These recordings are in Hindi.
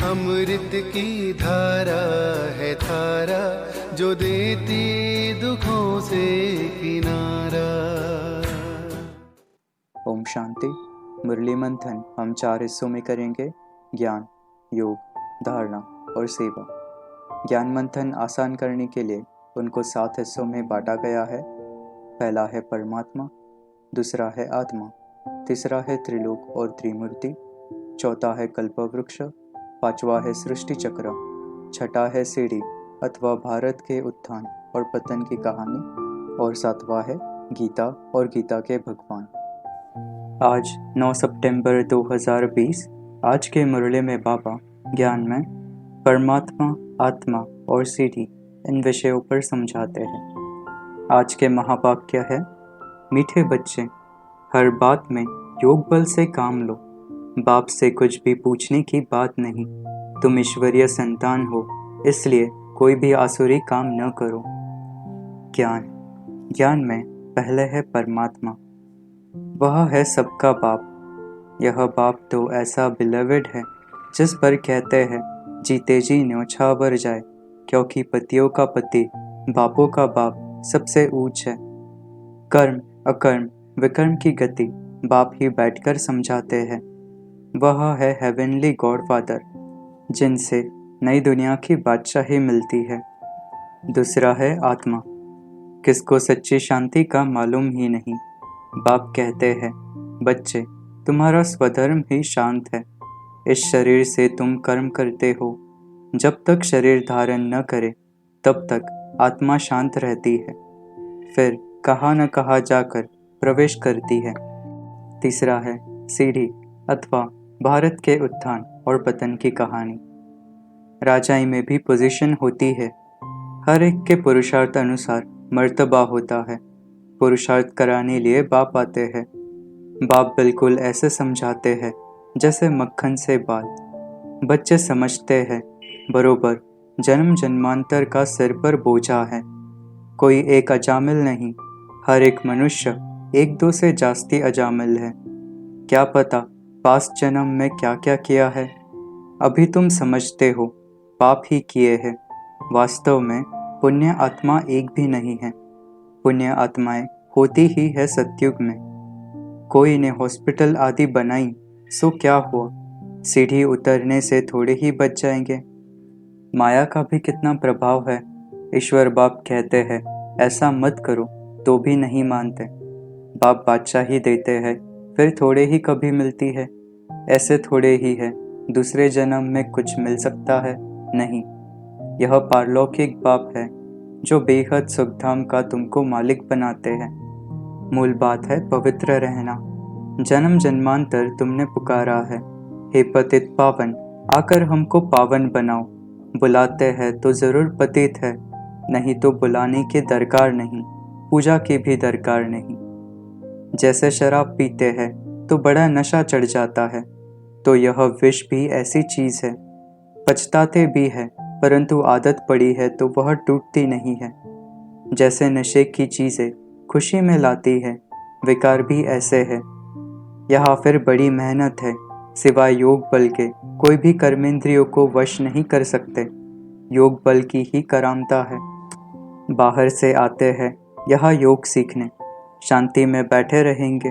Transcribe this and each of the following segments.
अमृत की धारा है धारा, जो देती दुखों से किनारा। ओम शांति। मुरली मंथन हम 4 हिस्सों में करेंगे। ज्ञान, योग, धारणा और सेवा। ज्ञान मंथन आसान करने के लिए उनको 7 हिस्सों में बांटा गया है। पहला है परमात्मा, दूसरा है आत्मा, तीसरा है त्रिलोक और त्रिमूर्ति, चौथा है कल्पवृक्ष, पांचवा है सृष्टि चक्र, छठा है सीढ़ी अथवा भारत के उत्थान और पतन की कहानी, और सातवां है गीता और गीता के भगवान। आज 9 सितंबर 2020। आज के मुरली में बाबा ज्ञान में परमात्मा, आत्मा और सीढ़ी इन विषयों पर समझाते हैं। आज के महावाक्य है, मीठे बच्चे, हर बात में योग बल से काम लो। बाप से कुछ भी पूछने की बात नहीं। तुम ईश्वरीय संतान हो, इसलिए कोई भी आसुरी काम न करो। ज्ञान में पहले है परमात्मा। वह है सबका बाप। यह बाप तो ऐसा बिलवेड है जिस पर कहते हैं जीते जी न्योछावर जाए, क्योंकि पतियों का पति, बापों का बाप सबसे ऊंच है। कर्म, अकर्म, विकर्म की गति बाप ही बैठकर समझाते हैं। वह है हेवनली गॉडफादर, जिनसे नई दुनिया की बादशाही मिलती है। दूसरा है आत्मा। किसको सच्ची शांति का मालूम ही नहीं। बाप कहते हैं, बच्चे, तुम्हारा स्वधर्म ही शांत है। इस शरीर से तुम कर्म करते हो। जब तक शरीर धारण न करे तब तक आत्मा शांत रहती है, फिर कहाँ न कहाँ जाकर प्रवेश करती है। तीसरा है सीढ़ी अथवा भारत के उत्थान और पतन की कहानी। राजाई में भी पोजीशन होती है। हर एक के पुरुषार्थ अनुसार मर्तबा होता है। पुरुषार्थ कराने लिए बाप आते हैं। बाप बिल्कुल ऐसे समझाते हैं जैसे मक्खन से बाल। बच्चे समझते हैं बरोबर जन्म जन्मांतर का सिर पर बोझा है। कोई एक अजामिल नहीं, हर एक मनुष्य एक दो से जास्ती अजामिल है। क्या पता पास्ट जन्म में क्या क्या किया है। अभी तुम समझते हो पाप ही किए हैं। वास्तव में पुण्य आत्मा एक भी नहीं है। पुण्य आत्माएं होती ही है सतयुग में। कोई ने हॉस्पिटल आदि बनाई, सो क्या हुआ? सीढ़ी उतरने से थोड़े ही बच जाएंगे। माया का भी कितना प्रभाव है। ईश्वर बाप कहते हैं ऐसा मत करो, तो भी नहीं मानते। बाप बादशाही देते हैं, फिर थोड़े ही कभी मिलती है। ऐसे थोड़े ही है, दूसरे जन्म में कुछ मिल सकता है? नहीं। यह पारलौकिक बाप है जो बेहद सुखधाम का तुमको मालिक बनाते हैं। मूल बात है पवित्र रहना। जन्म जन्मांतर तुमने पुकारा है, हे पतित पावन, आकर हमको पावन बनाओ। बुलाते हैं तो जरूर पतित है, नहीं तो बुलाने की दरकार नहीं, पूजा की भी दरकार नहीं। जैसे शराब पीते हैं तो बड़ा नशा चढ़ जाता है, तो यह विष भी ऐसी चीज है। पछताते भी है, परंतु आदत पड़ी है तो वह टूटती नहीं है। जैसे नशे की चीजें खुशी में लाती है, विकार भी ऐसे है। यहाँ फिर बड़ी मेहनत है। सिवाय योग बल के कोई भी कर्मेंद्रियों को वश नहीं कर सकते। योग बल की ही करामता है। बाहर से आते हैं यहाँ योग सीखने, शांति में बैठे रहेंगे।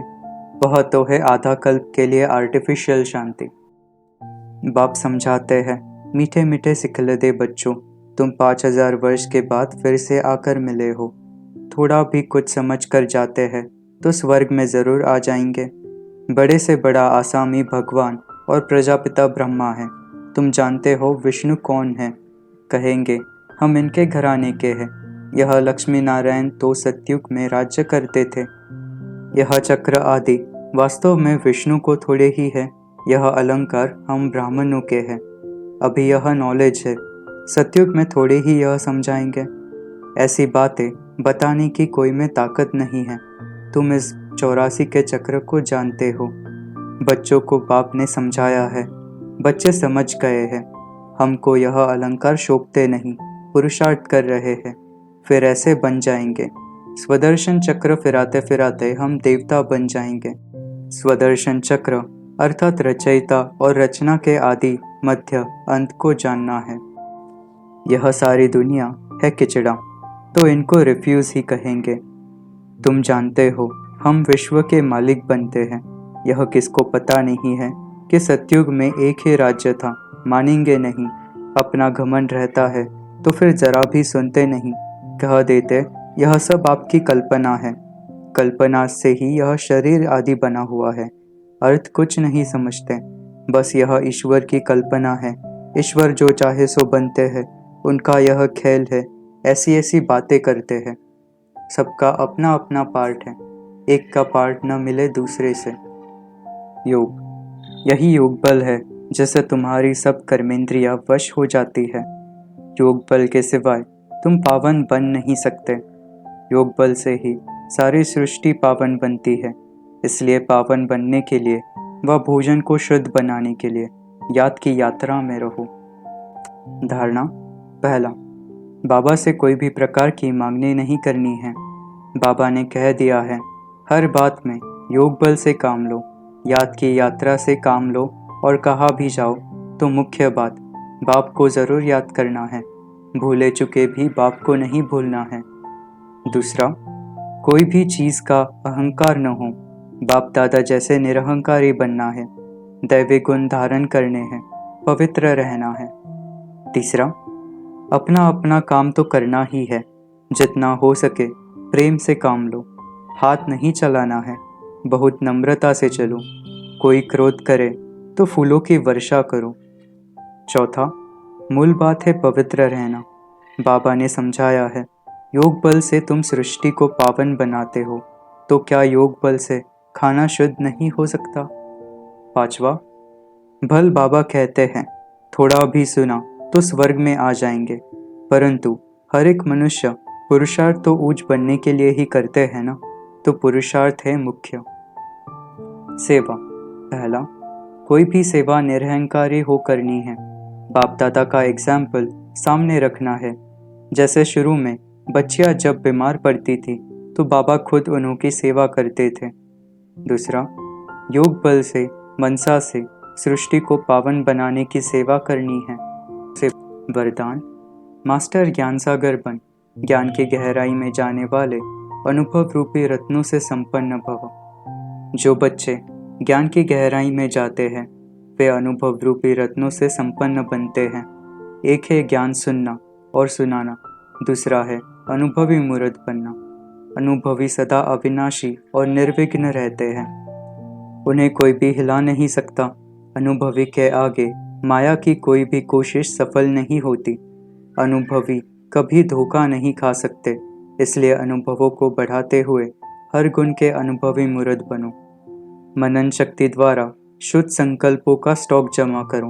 वह तो है आधा कल्प के लिए आर्टिफिशियल शांति। बाप समझाते हैं, मीठे मीठे सिखलदे बच्चों, तुम 5000 वर्ष के बाद फिर से आकर मिले हो। थोड़ा भी कुछ समझ कर जाते हैं तो स्वर्ग में ज़रूर आ जाएंगे। बड़े से बड़ा आसामी भगवान और प्रजापिता ब्रह्मा है। तुम जानते हो विष्णु कौन है? कहेंगे हम इनके घराने के हैं। यह लक्ष्मी नारायण तो सतयुग में राज्य करते थे। यह चक्र आदि वास्तव में विष्णु को थोड़े ही है। यह अलंकार हम ब्राह्मणों के हैं। अभी यह नॉलेज है, सतयुग में थोड़े ही यह समझाएंगे। ऐसी बातें बताने की कोई में ताकत नहीं है। तुम इस 84 के चक्र को जानते हो। बच्चों को बाप ने समझाया है, बच्चे समझ गए हैं। हमको यह अलंकार शोभते नहीं, पुरुषार्थ कर रहे हैं, फिर ऐसे बन जाएंगे। स्वदर्शन चक्र फिराते फिराते हम देवता बन जाएंगे। स्वदर्शन चक्र अर्थात रचयिता और रचना के आदि मध्य अंत को जानना है। यह सारी दुनिया है किचड़ा, तो इनको रिफ्यूज ही कहेंगे। तुम जानते हो हम विश्व के मालिक बनते हैं। यह किसको पता नहीं है कि सतयुग में एक ही राज्य था। मानेंगे नहीं, अपना घमंड रहता है तो फिर जरा भी सुनते नहीं। कह देते यह सब आपकी कल्पना है। कल्पना से ही यह शरीर आदि बना हुआ है। अर्थ कुछ नहीं समझते, बस यह ईश्वर की कल्पना है। ईश्वर जो चाहे सो बनते हैं, उनका यह खेल है। ऐसी ऐसी बातें करते हैं। सबका अपना अपना पार्ट है, एक का पार्ट न मिले दूसरे से। योग, यही योग बल है जिससे तुम्हारी सब कर्मेंद्रियां वश हो जाती है। योग बल के सिवाय तुम पावन बन नहीं सकते। योग बल से ही सारी सृष्टि पावन बनती है। इसलिए पावन बनने के लिए व भोजन को शुद्ध बनाने के लिए याद की यात्रा में रहो। धारणा पहला, बाबा से कोई भी प्रकार की मांगनी नहीं करनी है। बाबा ने कह दिया है, हर बात में योग बल से काम लो, याद की यात्रा से काम लो, और कहा भी जाओ तो मुख्य बात बाप को ज़रूर याद करना है। भूले चुके भी बाप को नहीं भूलना है। दूसरा, कोई भी चीज़ का अहंकार न हो। बाप दादा जैसे निरहंकारी बनना है। दैवी गुण धारण करने हैं, पवित्र रहना है। तीसरा, अपना अपना काम तो करना ही है। जितना हो सके प्रेम से काम लो। हाथ नहीं चलाना है, बहुत नम्रता से चलो। कोई क्रोध करे तो फूलों की वर्षा करो। चौथा, मूल बात है पवित्र रहना। बाबा ने समझाया है, योग बल से तुम सृष्टि को पावन बनाते हो, तो क्या योग बल से खाना शुद्ध नहीं हो सकता? पांचवा, भल बाबा कहते हैं थोड़ा भी सुना तो स्वर्ग में आ जाएंगे, परंतु हर एक मनुष्य पुरुषार्थ तो ऊंच बनने के लिए ही करते हैं ना, तो पुरुषार्थ है मुख्य। सेवा पहला, कोई भी सेवा निरहंकारी हो करनी है। बाप दादा का एग्जाम्पल सामने रखना है। जैसे शुरू में बच्चियां जब बीमार पड़ती थी तो बाबा खुद उनकी सेवा करते थे। दूसरा, योग बल से मनसा से सृष्टि को पावन बनाने की सेवा करनी है। वरदान, मास्टर ज्ञान सागर बन, ज्ञान की गहराई में जाने वाले अनुभव रूपी रत्नों से संपन्न भव। जो बच्चे ज्ञान की गहराई में जाते हैं वे अनुभव रूपी रत्नों से संपन्न बनते हैं। एक है ज्ञान सुनना और सुनाना, दूसरा है अनुभवी मूर्त बनना। अनुभवी सदा अविनाशी और निर्विघ्न रहते हैं, उन्हें कोई भी हिला नहीं सकता। अनुभवी के आगे माया की कोई भी कोशिश सफल नहीं होती। अनुभवी कभी धोखा नहीं खा सकते, इसलिए अनुभवों को बढ़ाते हुए हर गुण के अनुभवी मूर्त बनो। मनन शक्ति द्वारा शुद्ध संकल्पों का स्टॉक जमा करो।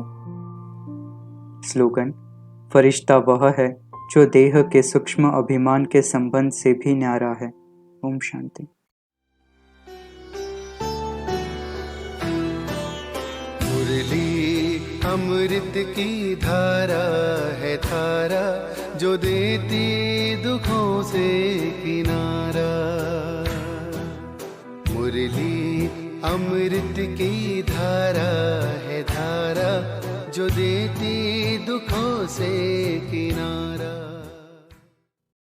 स्लोगन, फरिश्ता वह है जो देह के सूक्ष्म अभिमान के संबंध से भी न्यारा है। ओम शांति। मुरली अमृत की धारा है धारा, जो देती दुखों से किनारा। मुरली अमृत की धारा है धारा, जो देती दुखों से किनारा।